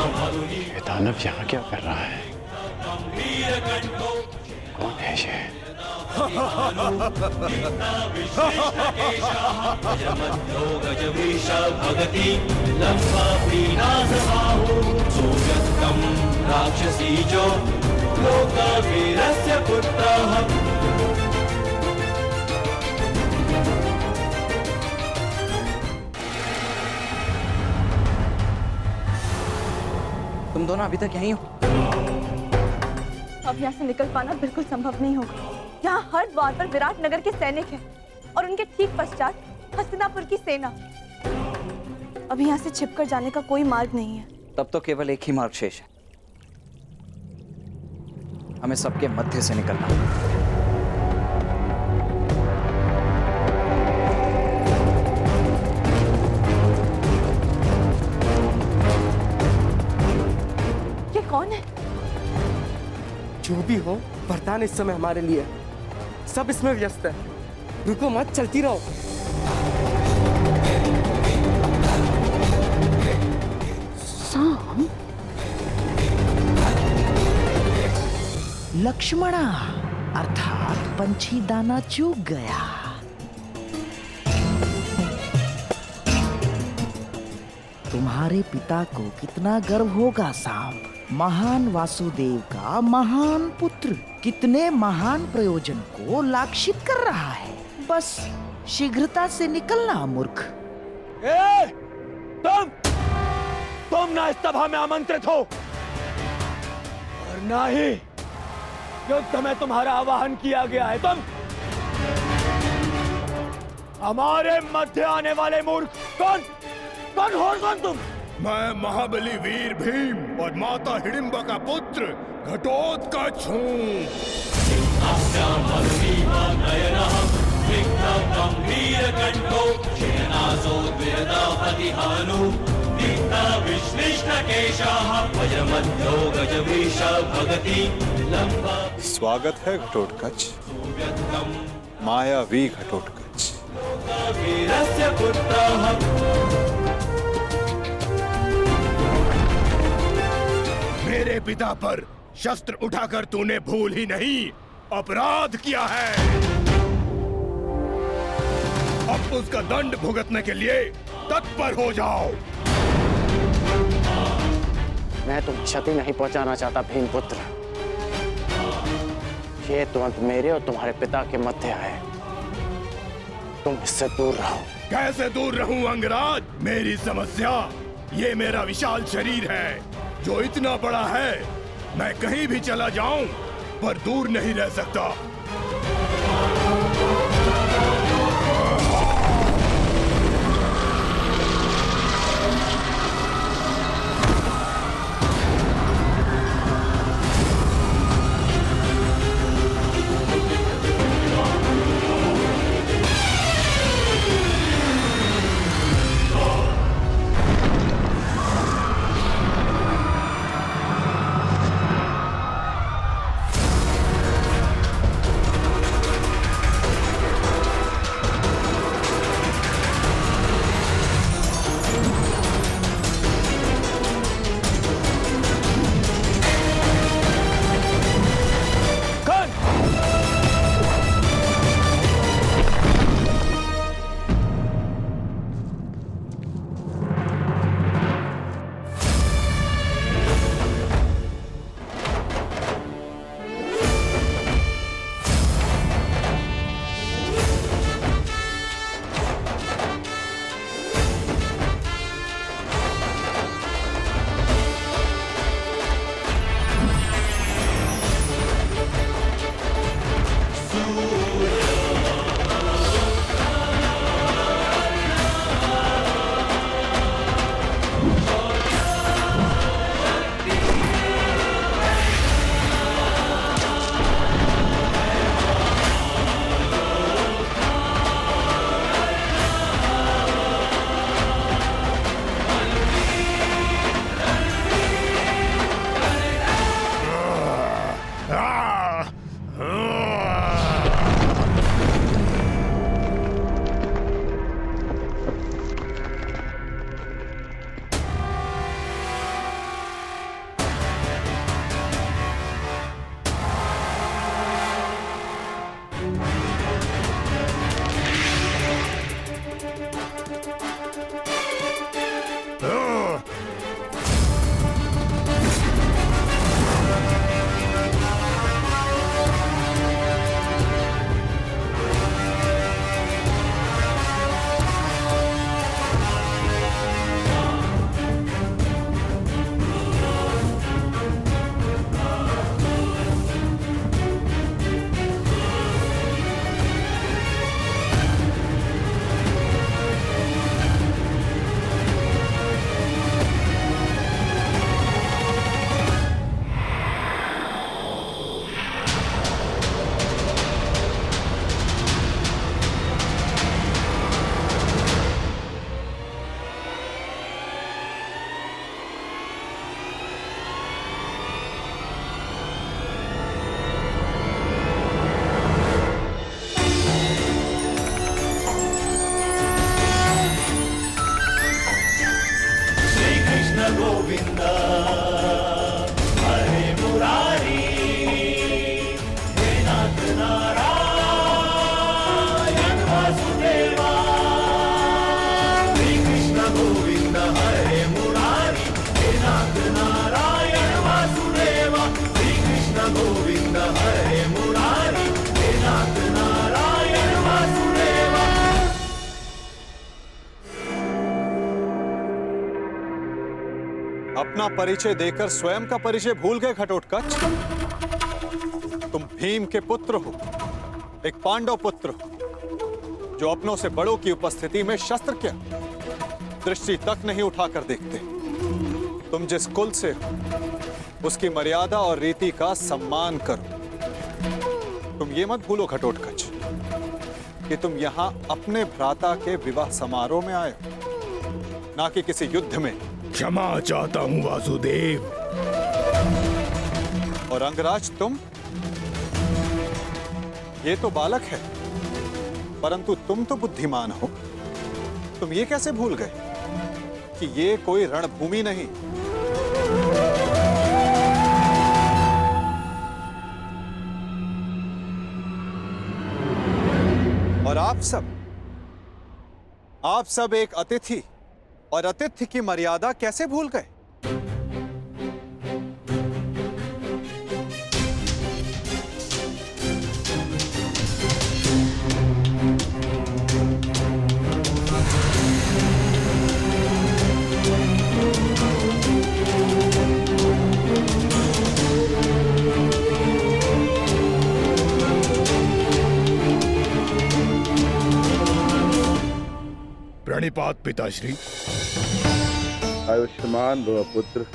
ये दानव यहाँ क्या कर रहा है? कौन है ये? राक्षसी जो लोकवीरस्य पुत्रः। तुम दोनों अभी तक यहीं हो? अब यहाँ से निकल पाना बिल्कुल संभव नहीं होगा। यहाँ हर द्वार पर विराट नगर के सैनिक हैं और उनके ठीक पश्चात हस्तिनापुर की सेना। अब यहाँ से छिपकर जाने का कोई मार्ग नहीं है। तब तो केवल एक ही मार्ग शेष है, हमें सबके मध्य से निकलना। ये कौन है? जो भी हो, वरदान इस समय हमारे लिए है। सब इसमें व्यस्त है। रुको मत, चलती रहो। साम, लक्ष्मणा अर्थात पंछी दाना चूक गया। तुम्हारे पिता को कितना गर्व होगा साम, महान वासुदेव का महान पुत्र कितने महान प्रयोजन को लाक्षित कर रहा है। बस शीघ्रता से निकलना मूर्ख। तुम ना इस सभा में आमंत्रित हो और ना ही युद्ध में तुम्हारा आवाहन किया गया है। तुम हमारे मध्य आने वाले मूर्ख। कौन हो कौन तुम? मैं महाबली वीर भीम और माता हिडिंबा का पुत्र घटोत्कच हूँ। स्वागत है घटोत्कच, मायावी घटोत्कच। मेरे पिता पर शस्त्र उठाकर तूने भूल ही नहीं अपराध किया है। अब उसका दंड भुगतने के लिए तत्पर हो जाओ। मैं तुम्हें क्षति नहीं पहुंचाना चाहता भीमपुत्र। ये तुरंत मेरे और तुम्हारे पिता के मध्य है, तुम इससे दूर रहो। कैसे दूर रहूं अंगराज? मेरी समस्या ये मेरा विशाल शरीर है जो इतना बड़ा है, मैं कहीं भी चला जाऊं पर दूर नहीं रह सकता। गोविंद हरे मुरारी हे नाथ नारायण वासुदेवा श्री कृष्ण गोविंद हरे मुरारी हे नाथ नारायण वासुदेवा श्री कृष्ण गोविंद हरे मुरारी हे नाथ नारायण वासुदेवा। अपना परिचय देकर स्वयं का परिचय भूल गए घटोत्कच। तुम भीम के पुत्र हो, एक पांडव पुत्र हो, जो अपनों से बड़ों की उपस्थिति में शस्त्र क्या दृष्टि तक नहीं उठाकर देखते। तुम जिस कुल से हो उसकी मर्यादा और रीति का सम्मान करो। तुम ये मत भूलो घटोत्कच कि तुम यहाँ अपने भ्राता के विवाह समारोह में आए हो, ना कि किसी युद्ध में। क्षमा चाहता हूँ वासुदेव। और अंगराज तुम, ये तो बालक है, परंतु तुम तो बुद्धिमान हो। तुम ये कैसे भूल गए कि ये कोई रणभूमि नहीं, और आप सब एक अतिथि और अतिथि की मर्यादा कैसे भूल गए? प्रणिपात पिताश्री। आयुष्मान भव पुत्र।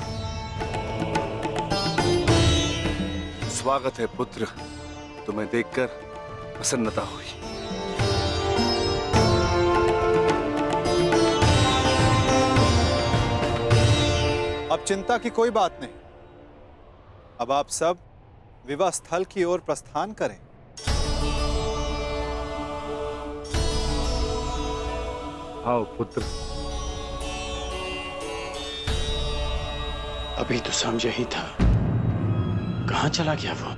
स्वागत है पुत्र, तुम्हें देखकर प्रसन्नता हुई। अब चिंता की कोई बात नहीं। अब आप सब विवाह स्थल की ओर प्रस्थान करें। आओ पुत्र। अभी तो समझ ही था, कहां चला गया वो?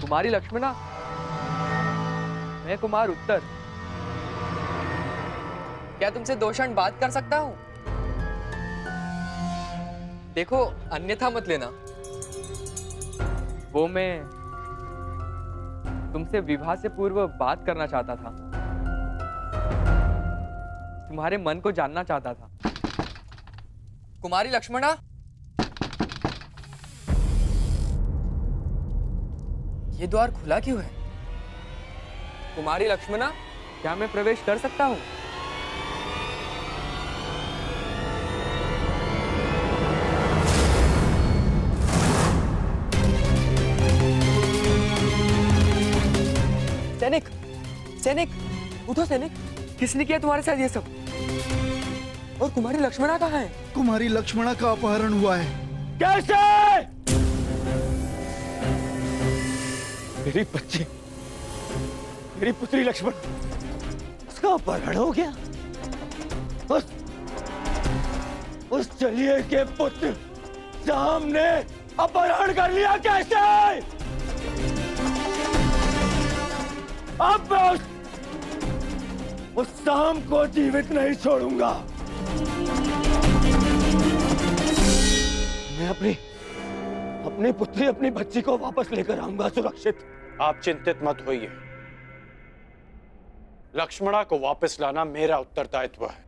कुमारी लक्ष्मणा, मैं कुमार उत्तर। क्या तुमसे 2 क्षण बात कर सकता हूं? देखो, अन्यथा मत लेना। वो मैं तुमसे विवाह से पूर्व बात करना चाहता था, तुम्हारे मन को जानना चाहता था। कुमारी लक्ष्मणा, ये द्वार खुला क्यों है? कुमारी लक्ष्मणा, क्या मैं प्रवेश कर सकता हूं? सैनिक, सैनिक, उठो सैनिक। किसने किया तुम्हारे साथ ये सब? और कुमारी लक्ष्मणा कहाँ है? कुमारी लक्ष्मणा का अपहरण हुआ है। कैसे? मेरी बच्ची, मेरी पुत्री लक्ष्मण, उसका अपहरण हो गया। उस चलिए के पुत्र शाम ने अपहरण कर लिया। कैसे? अब मैं उस शाम को जीवित नहीं छोड़ूंगा। मैं अपनी पुत्री, अपनी बच्ची को वापस लेकर आऊंगा सुरक्षित। आप चिंतित मत होइए, लक्ष्मणा को वापस लाना मेरा उत्तरदायित्व है।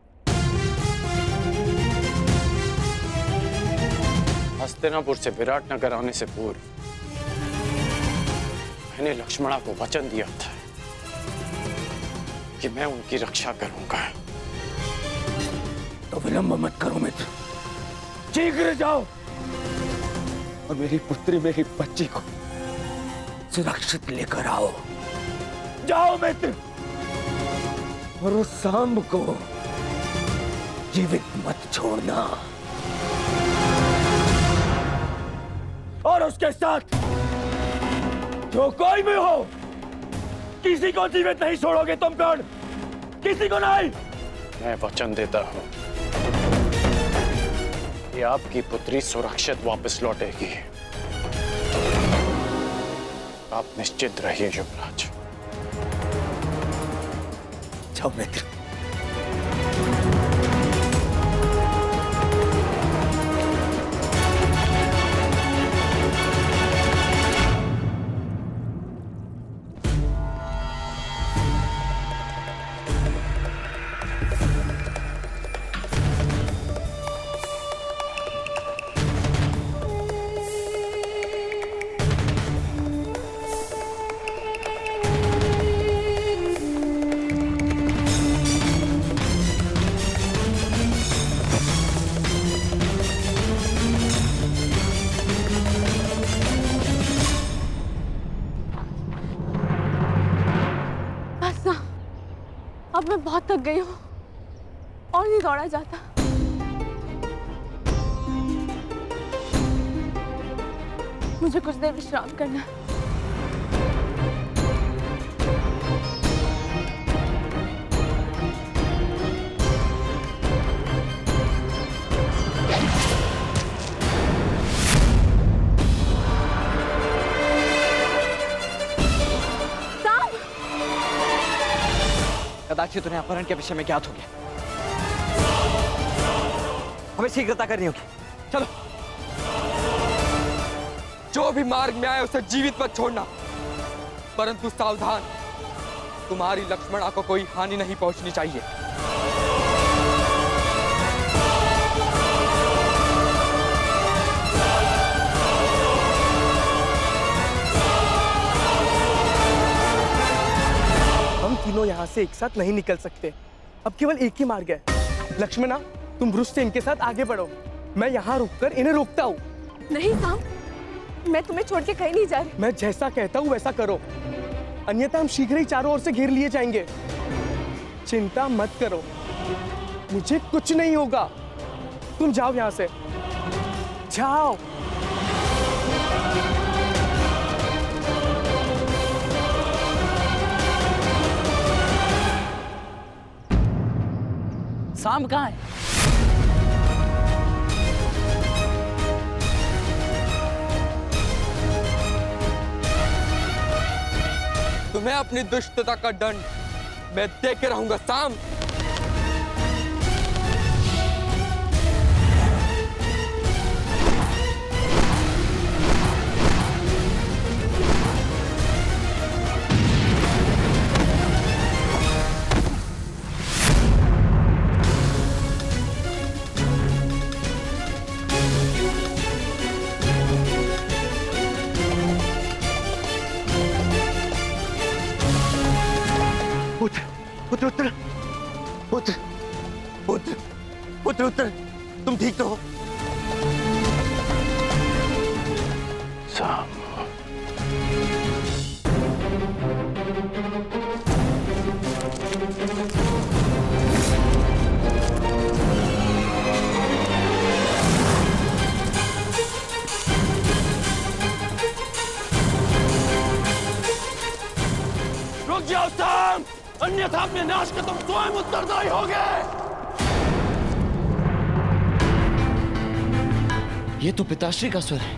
हस्तिनापुर से विराटनगर आने से पूर्व मैंने लक्ष्मणा को वचन दिया था कि मैं उनकी रक्षा करूंगा। तो विलंब मत करो मित्र, शीघ्र जाओ और मेरी पुत्री, मेरी बच्ची को सुरक्षित लेकर आओ। जाओ मित्र। और उस सांब को जीवित मत छोड़ना। और उसके साथ जो कोई भी हो, किसी को जीवित नहीं छोड़ोगे तुम। कौन? किसी को नहीं। मैं वचन देता हूं कि आपकी पुत्री सुरक्षित वापस लौटेगी। आप निश्चित रहिए युवराज। जाओ मित्र। अब मैं बहुत थक गई हूँ और नहीं दौड़ा जाता। मुझे कुछ देर विश्राम करना है। कदाचित उन्हें अपहरण के विषय में ज्ञात हो गया। हमें शीघ्रता करनी होगी। चलो। जो भी मार्ग में आए उसे जीवित मत छोड़ना, परंतु सावधान, तुम्हारी लक्ष्मणा को कोई हानि नहीं पहुंचनी चाहिए। हम तीनों यहाँ से एक साथ नहीं निकल सकते। अब केवल एक ही मार्ग है। लक्ष्मणा, तुम वृक्ष से इनके साथ आगे बढ़ो, मैं यहाँ रुककर इन्हें रोकता हूँ। नहीं सांब, मैं तुम्हें छोड़ के कहीं नहीं जा रही। मैं जैसा कहता हूँ वैसा करो, अन्यथा हम शीघ्र ही चारों ओर से घेर लिए जाएंगे। चिंता मत करो, मुझे कुछ नहीं होगा। तुम जाओ यहाँ से, जाओ। सांब कहाँ है? तुम्हें अपनी दुष्टता का दंड मैं दे के रहूंगा सांब। पुत्र उत्तर, पुत्र पुत्र पुत्र उत्तर, तुम ठीक तो हो? सांब, रुक जाओ सांब, अन्यथा अपने नाश के तुम स्वयं उत्तरदायी होगे। ये तो पिताश्री का स्वर है।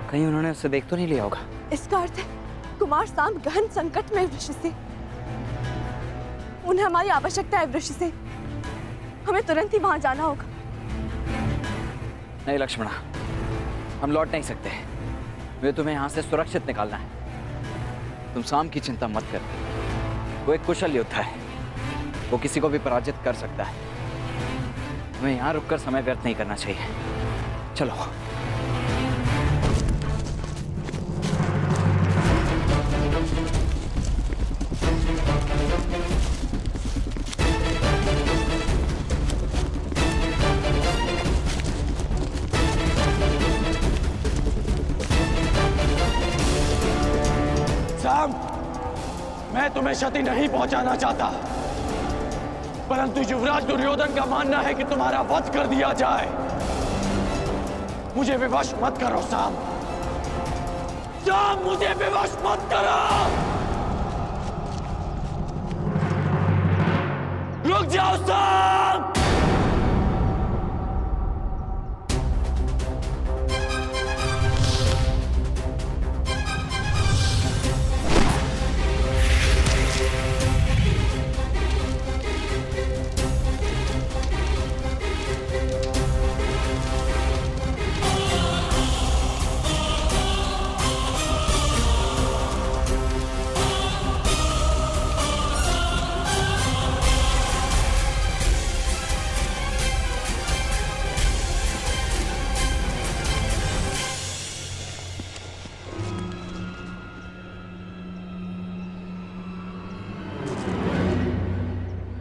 कहीं उन्होंने उसे देख तो नहीं लिया होगा। इसका अर्थ है कुमार सांब गहन संकट में वृक्ष से। उन्हें हमारी आवश्यकता है वृक्ष से। हमें तुरंत ही वहां जाना होगा। नहीं लक्ष्मणा, हम लौट नहीं सकते। वे तुम्हें यहाँ से सुरक्षित निकालना है। तुम सांब की चिंता मत कर। वो एक कुशल योद्धा है, वो किसी को भी पराजित कर सकता है। हमें यहाँ रुककर समय व्यर्थ नहीं करना चाहिए। चलो। मैं तुम्हें क्षति नहीं पहुंचाना चाहता, परंतु युवराज दुर्योधन का मानना है कि तुम्हारा वध कर दिया जाए। मुझे विवश मत करो साम। साम, मुझे विवश मत करो। रुक जाओ साम।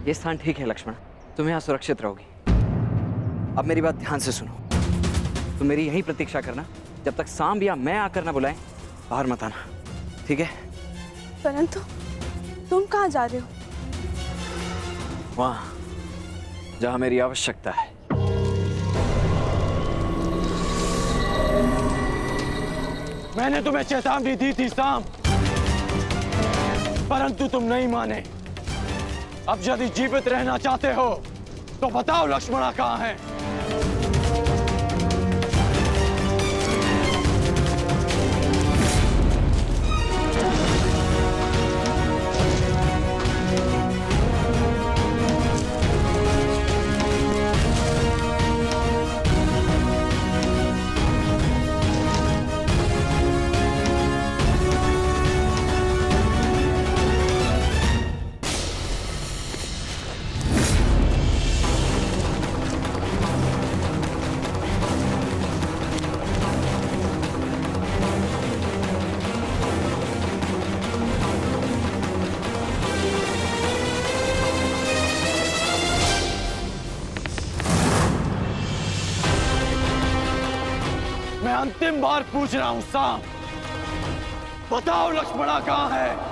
ये स्थान ठीक है लक्ष्मण, तुम यहाँ सुरक्षित रहोगी। अब मेरी बात ध्यान से सुनो। तुम मेरी यही प्रतीक्षा करना, जब तक सांब या मैं आकर ना बुलाएं, बाहर मत आना, ठीक है? परंतु तुम कहाँ जा रहे हो? वहां जहां मेरी आवश्यकता है। मैंने तुम्हें चेतावनी दी थी साम, परंतु तुम नहीं माने। अब यदि जीवित रहना चाहते हो तो बताओ लक्ष्मणा कहाँ है? मैं अंतिम बार पूछ रहा हूं साम, बताओ लक्ष्मणा कहाँ है?